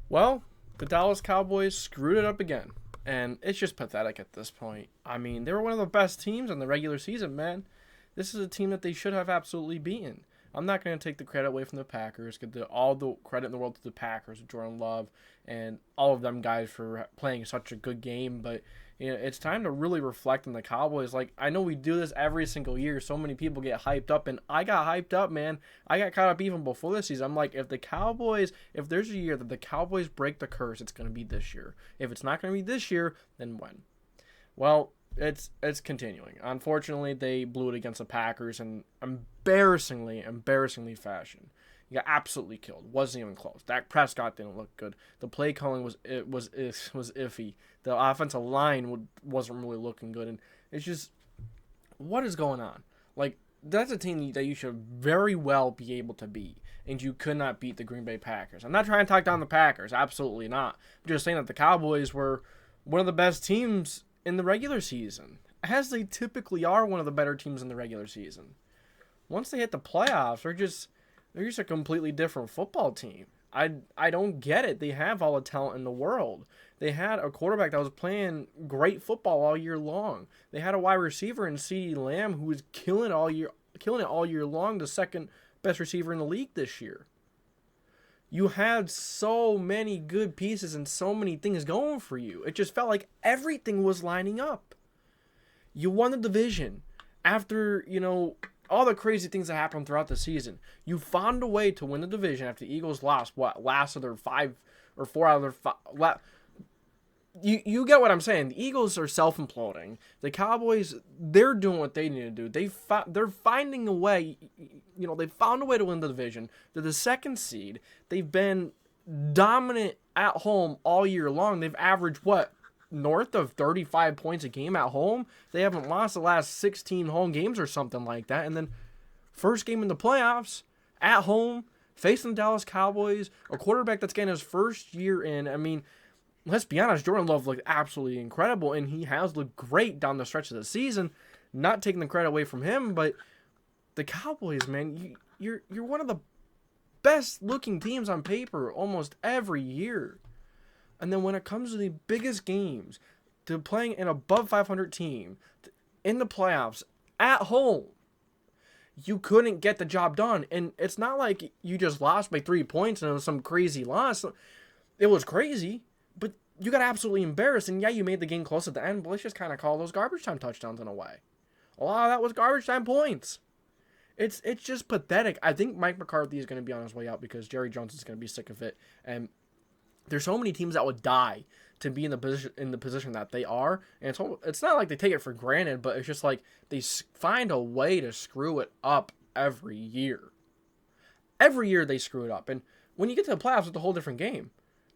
Well, the Dallas Cowboys screwed it up again. And it's just pathetic at this point. I mean, they were one of the best teams in the regular season, man. This is a team that they should have absolutely beaten. I'm not going to take the credit away from the Packers. Give all the credit in the world to the Packers, Jordan Love, and all of them guys for playing such a good game. But it's time to really reflect on the Cowboys. Like, I know we do this every single year. So many people get hyped up, and I got hyped up, man. I got caught up even before this season. I'm like, if there's a year that the Cowboys break the curse, it's going to be this year. If it's not going to be this year, then when? Well, it's continuing. Unfortunately, they blew it against the Packers in embarrassingly fashion. He got absolutely killed. Wasn't even close. Dak Prescott didn't look good. The play calling was iffy. The offensive line wasn't really looking good, and it's just what is going on? Like, that's a team that you should very well be able to beat, and you could not beat the Green Bay Packers. I'm not trying to talk down the Packers. Absolutely not. I'm just saying that the Cowboys were one of the best teams in the regular season, as they typically are one of the better teams in the regular season. Once they hit the playoffs, they're just a completely different football team. I don't get it. They have all the talent in the world. They had a quarterback that was playing great football all year long. They had a wide receiver in CeeDee Lamb who was killing it all year long, the second best receiver in the league this year. You had so many good pieces and so many things going for you. It just felt like everything was lining up. You won the division after, all the crazy things that happened throughout the season. You found a way to win the division after the Eagles lost, last of their 5 or 4 out of their 5. You get what I'm saying. The Eagles are self-imploding. The Cowboys, they're doing what they need to do. They're finding a way. They found a way to win the division. They're the second seed. They've been dominant at home all year long. They've averaged, north of 35 points a game at home. They haven't lost the last 16 home games or something like that. And then first game in the playoffs, at home, facing the Dallas Cowboys, a quarterback that's getting his first year in. I mean, let's be honest, Jordan Love looked absolutely incredible, and he has looked great down the stretch of the season. Not taking the credit away from him, but the Cowboys, man, you're one of the best looking teams on paper almost every year. And then when it comes to the biggest games, to playing an above 500 team in the playoffs at home, you couldn't get the job done. And it's not like you just lost by 3 points and it was some crazy loss. It was crazy, but you got absolutely embarrassed. And yeah, you made the game close at the end, but let's just kind of call those garbage time touchdowns in a way. A lot of that was garbage time points. It's just pathetic. I think Mike McCarthy is going to be on his way out because Jerry Jones is going to be sick of it. And there's so many teams that would die to be in the position that they are, and it's not like they take it for granted, but it's just like they find a way to screw it up every year. Every year they screw it up, and when you get to the playoffs, it's a whole different game.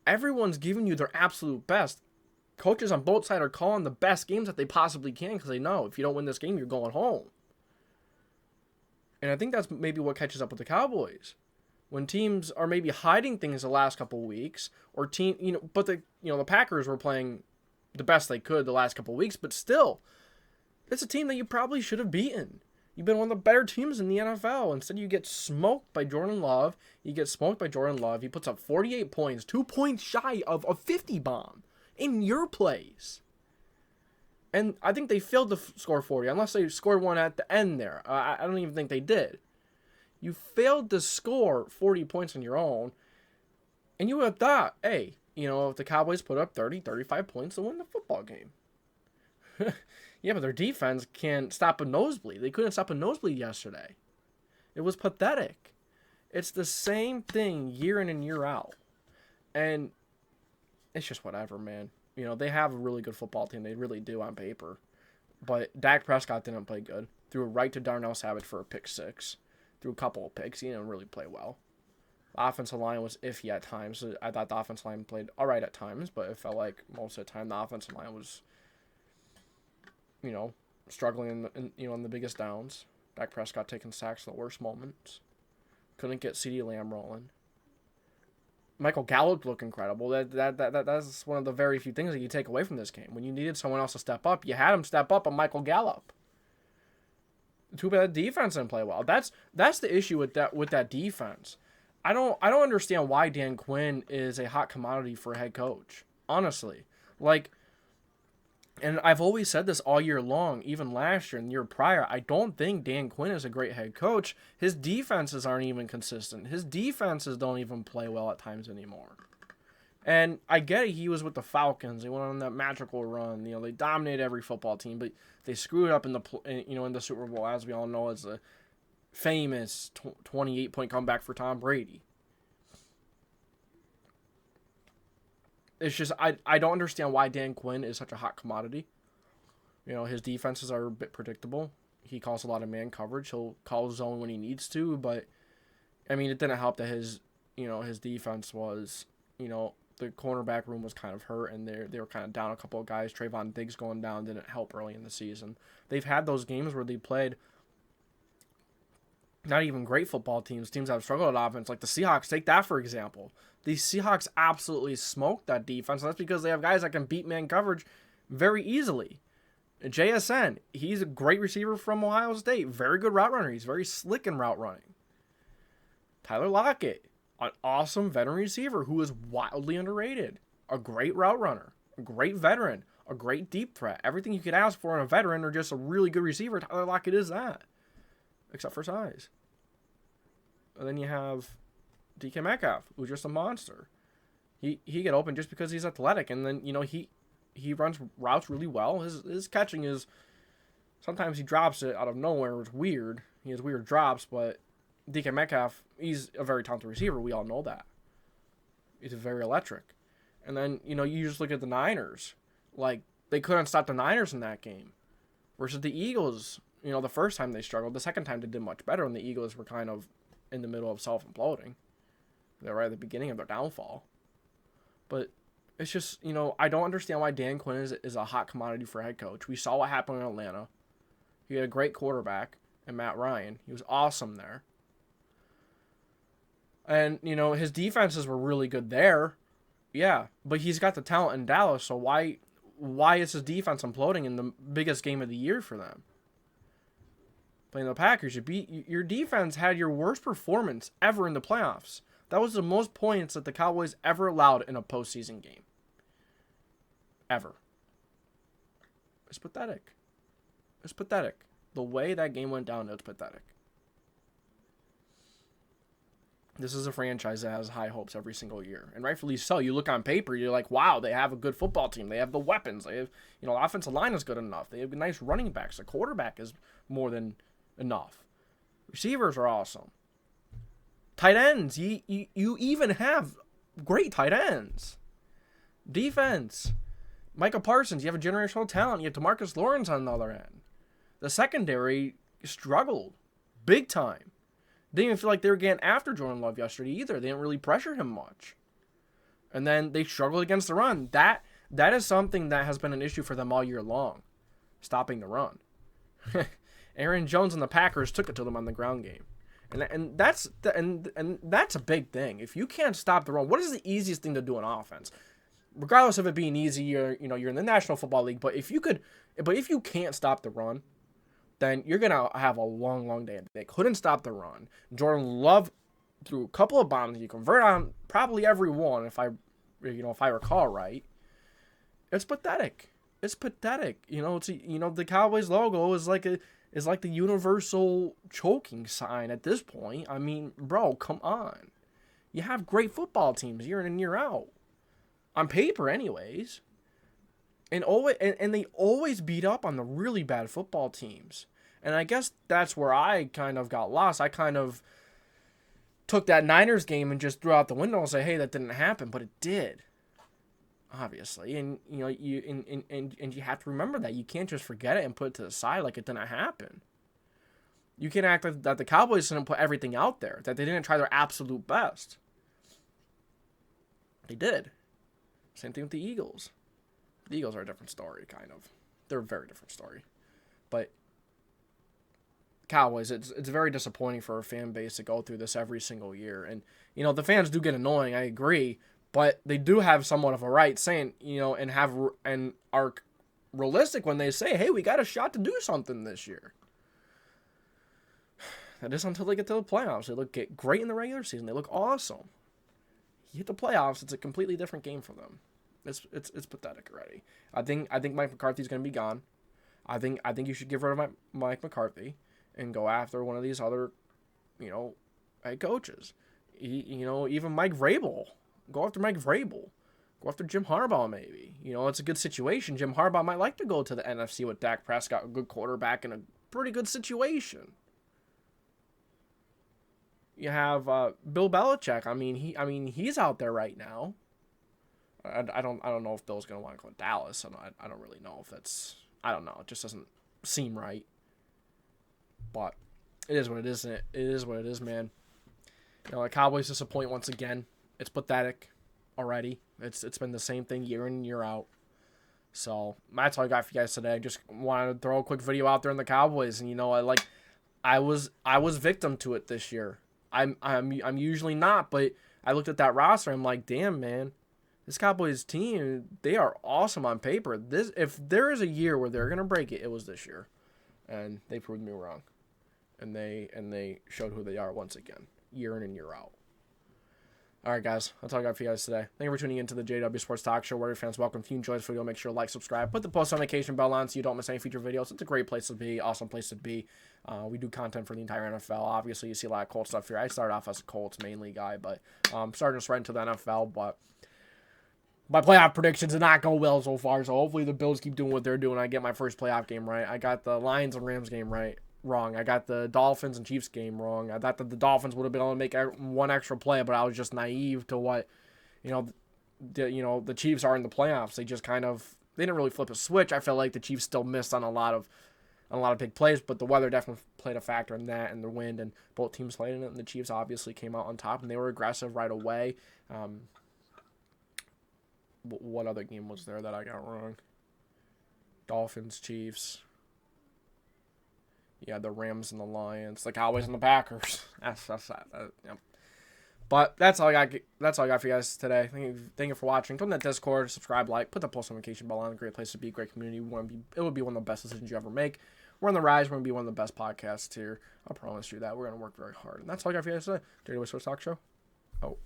Everyone's giving you their absolute best. Coaches on both sides are calling the best games that they possibly can because they know if you don't win this game, you're going home. And I think that's maybe what catches up with the Cowboys. When teams are maybe hiding things the last couple of weeks, or the Packers were playing the best they could the last couple of weeks, but still, it's a team that you probably should have beaten. You've been one of the better teams in the NFL. Instead, you get smoked by Jordan Love. He puts up 48 points, 2 points shy of a 50 bomb in your place. And I think they failed to score 40, unless they scored one at the end there. I don't even think they did. You failed to score 40 points on your own, and you would have thought, hey, if the Cowboys put up 30, 35 points to win the football game. Yeah, but their defense can't stop a nosebleed. They couldn't stop a nosebleed yesterday. It was pathetic. It's the same thing year in and year out. And it's just whatever, man. They have a really good football team. They really do on paper. But Dak Prescott didn't play good. Threw it right to Darnell Savage for a pick six. Threw a couple of picks. He didn't really play well. The offensive line was iffy at times. I thought the offensive line played all right at times, but it felt like most of the time the offensive line was, struggling in the biggest downs. Dak Prescott taking sacks in the worst moments. Couldn't get CeeDee Lamb rolling. Michael Gallup looked incredible. That's one of the very few things that you take away from this game. When you needed someone else to step up, you had him step up on Michael Gallup. Too bad the defense didn't play well. That's the issue with that defense. I don't understand why Dan Quinn is a hot commodity for a head coach. Honestly, like, and I've always said this all year long, even last year and the year prior. I don't think Dan Quinn is a great head coach. His defenses aren't even consistent. His defenses don't even play well at times anymore. And I get it. He was with the Falcons. They went on that magical run. They dominated every football team, but they screwed up in the Super Bowl, as we all know, as a famous 28-point comeback for Tom Brady. It's just I don't understand why Dan Quinn is such a hot commodity. His defenses are a bit predictable. He calls a lot of man coverage. He'll call zone when he needs to, but I mean, it didn't help that his defense was, the cornerback room was kind of hurt, and they were kind of down a couple of guys. Trayvon Diggs going down didn't help early in the season. They've had those games where they played not even great football teams that have struggled at offense, like the Seahawks. Take that, for example. The Seahawks absolutely smoked that defense. And that's because they have guys that can beat man coverage very easily. JSN, he's a great receiver from Ohio State. Very good route runner. He's very slick in route running. Tyler Lockett, an awesome veteran receiver who is wildly underrated. A great route runner. A great veteran. A great deep threat. Everything you could ask for in a veteran or just a really good receiver, Tyler Lockett is that. Except for size. And then you have DK Metcalf, who's just a monster. He get open just because he's athletic, and then he runs routes really well. His catching is sometimes he drops it out of nowhere. It's weird. He has weird drops, but DK Metcalf, he's a very talented receiver. We all know that. He's very electric. And then you just look at the Niners, like they couldn't stop the Niners in that game, versus the Eagles. The first time they struggled, the second time they did much better, and the Eagles were kind of in the middle of self-imploding. They're right at the beginning of their downfall. But it's just, I don't understand why Dan Quinn is a hot commodity for a head coach. We saw what happened in Atlanta. He had a great quarterback in Matt Ryan. He was awesome there. And, his defenses were really good there. Yeah, but he's got the talent in Dallas, so why is his defense imploding in the biggest game of the year for them? Playing the Packers, your defense had your worst performance ever in the playoffs. That was the most points that the Cowboys ever allowed in a postseason game. Ever. It's pathetic. It's pathetic. The way that game went down, it's pathetic. This is a franchise that has high hopes every single year, and rightfully so. You look on paper, you're like, wow, they have a good football team. They have the weapons. They have, the offensive line is good enough. They have nice running backs. The quarterback is more than enough. Receivers are awesome. Tight ends, you even have great tight ends. Defense, Micah Parsons, you have a generational talent. You have DeMarcus Lawrence on the other end. The secondary struggled big time. Didn't even feel like they were getting after Jordan Love yesterday either. They didn't really pressure him much. And then they struggled against the run. That is something that has been an issue for them all year long. Stopping the run. Aaron Jones and the Packers took it to them on the ground game. And that's a big thing. If you can't stop the run, what is the easiest thing to do in offense? Regardless of it being easy, you're in the National Football League, but if you can't stop the run, then you're going to have a long, long day. They couldn't stop the run. Jordan Love threw a couple of bombs. You convert on probably every one, if I recall right. It's pathetic. It's pathetic. The Cowboys logo is like the universal choking sign at this point. I mean, bro, come on. You have great football teams year in and year out. On paper, anyways. And they always beat up on the really bad football teams. And I guess that's where I kind of got lost. I kind of took that Niners game and just threw out the window and say, hey, that didn't happen. But it did. Obviously. And you have to remember that. You can't just forget it and put it to the side like it didn't happen. You can't act like that the Cowboys didn't put everything out there. That they didn't try their absolute best. They did. Same thing with the Eagles. The Eagles are a different story, kind of. They're a very different story. But Cowboys, it's very disappointing for a fan base to go through this every single year. And, the fans do get annoying, I agree. But they do have somewhat of a right saying, and are realistic when they say, hey, we got a shot to do something this year. That is until they get to the playoffs. They look great in the regular season. They look awesome. You hit the playoffs, it's a completely different game for them. It's pathetic already. I think Mike McCarthy's going to be gone. I think you should get rid of Mike McCarthy and go after one of these other, head coaches. Even Mike Vrabel. Go after Mike Vrabel. Go after Jim Harbaugh, maybe. It's a good situation. Jim Harbaugh might like to go to the NFC with Dak Prescott, a good quarterback, in a pretty good situation. You have Bill Belichick. He's out there right now. I don't know if Bill's gonna want to go to Dallas. I don't really know if that's. I don't know. It just doesn't seem right. But it is what it is. It is what it is, man. The Cowboys disappoint once again. It's pathetic already. It's been the same thing year in and year out. So that's all I got for you guys today. I just wanted to throw a quick video out there on the Cowboys, and I was victim to it this year. I'm usually not, but I looked at that roster. I'm like, damn, man, this Cowboys team, they are awesome on paper. If there is a year where they're gonna break it, it was this year, and they proved me wrong, and they showed who they are once again, year in and year out. All right, guys, that's all I got for you guys today. Thank you for tuning into the JDW Sports Talk Show. Warrior fans, welcome. If you enjoyed this video, make sure to like, subscribe, put the post notification bell on so you don't miss any future videos. It's a great place to be, awesome place to be. We do content for the entire NFL. Obviously, you see a lot of Colts stuff here. I started off as a Colts mainly guy, but I'm starting to right into the NFL. But my playoff predictions did not go well so far, so hopefully the Bills keep doing what they're doing. I get my first playoff game right. I got the Lions and Rams game wrong. I got the Dolphins and Chiefs game wrong. I thought that the Dolphins would have been able to make one extra play, but I was just naive to what, the Chiefs are in the playoffs. They just they didn't really flip a switch. I felt like the Chiefs still missed on a lot of big plays, but the weather definitely played a factor in that, and the wind, and both teams played in it, and the Chiefs obviously came out on top, and they were aggressive right away. What other game was there that I got wrong? Dolphins, Chiefs. Yeah, the Rams and the Lions, the Cowboys and the Packers. That's that. Yep. But that's all I got. That's all I got for you guys today. Thank you for watching. Come to that Discord, subscribe, like, put the post notification bell on. A great place to be, great community. It would be one of the best decisions you ever make. We're on the rise. We're gonna be one of the best podcasts here. I promise you that. We're gonna work very hard. And that's all I got for you guys today. JDW Sports Talk Show. Oh.